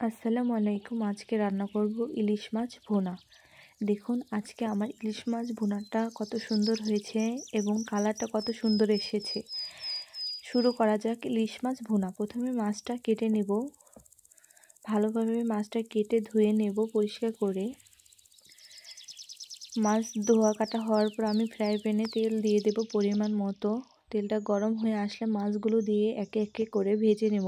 আসসালামু আলাইকুম। আজকে রান্না করব ইলিশ মাছ ভুনা। দেখুন আজকে আমার ইলিশ মাছ ভুনাটা কত সুন্দর হয়েছে এবং কালারটা কত সুন্দর এসেছে। শুরু করা যাক ইলিশ মাছ ভুনা। প্রথমে মাছটা কেটে নেব, ভালোভাবে মাছটা কেটে ধুয়ে নেব পরিষ্কার করে। মাছ ধোয়া কাটা হওয়ার পর আমি ফ্রাই প্যানে তেল দিয়ে দেব পরিমাণ মতো। তেলটা গরম হয়ে আসলে মাছগুলো দিয়ে একে একে করে ভেজে নেব।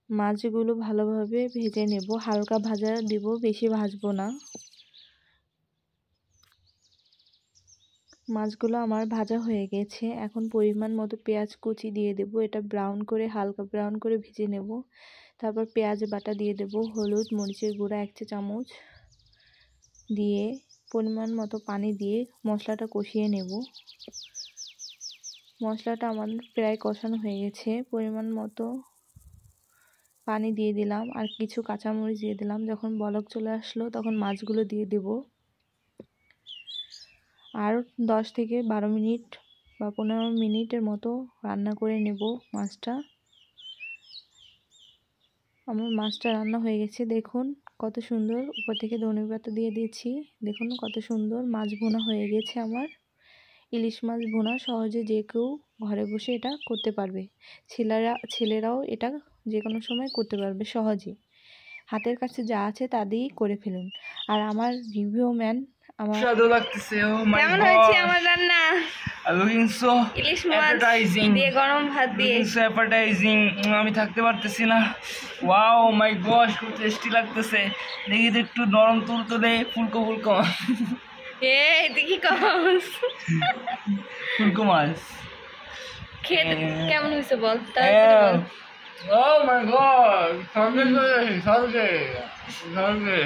মাছগুলো ভালোভাবে ভেজে নেব, হালকা ভাজা দেব, বেশি ভাজবো না। মাছগুলো আমার ভাজা হয়ে গেছে। এখন পরিমাণ মতো পেঁয়াজ কুচি দিয়ে দেব, এটা হালকা ব্রাউন করে ভেজে নেব। তারপর পেঁয়াজ বাটা দিয়ে দেব, হলুদ মরিচের গুঁড়া 1 চা চামচ দিয়ে পরিমাণ মতো পানি দিয়ে মশলাটা কষিয়ে নেব। মশলাটা আমার প্রায় কষানো হয়ে গেছে। পরিমাণ মতো পানি দিয়ে দিলাম আর কিছু কাঁচামরিচ দিয়ে দিলাম। যখন বলক চলে আসলো তখন মাছগুলো দিয়ে দেব। আর 10 থেকে 12 মিনিট বা 15 মিনিটের মতো রান্না করে নেব মাছটা। আমার মাছটা রান্না হয়ে গেছে। দেখুন কত সুন্দর, উপর থেকে ধনেপাতা দিয়ে দিয়েছি। দেখুন কত সুন্দর মাছ ভুনা হয়ে গেছে আমার। ইলিশ মাছ ভুনা সহজে যে কেউ ঘরে বসে এটা করতে পারবে। ছেলেরাও এটা যে কোনো সময় করতে পারবে সহজেই। হাতের কাছে যা আছে তা দিয়েই করে ফেলুন। আর আমার রিভিউ ম্যান সুস্বাদু লাগতেছে। ও মাই কেমন গড, হয়েছে আমার রান্না? লুকিং সো ইলিশ মাছ অ্যাপেটাইজিং, দিয়ে গরম ভাত দিয়ে লুকিং সো অ্যাপেটাইজিং। আমি থাকতে পারতেছি না। ওয়াও মাই গড, খুব টেস্টি লাগতেছে। দেখি তো একটু নরম তুলতুলে ফুলকো ফুলকো এই দেখি কস ফুলকো মাছ খেতে কেমন হয়েছে বল, তাড়াতাড়ি বল। ও মাই গড, স্বর্গে চলে এসেছি, স্বর্গে স্বর্গে।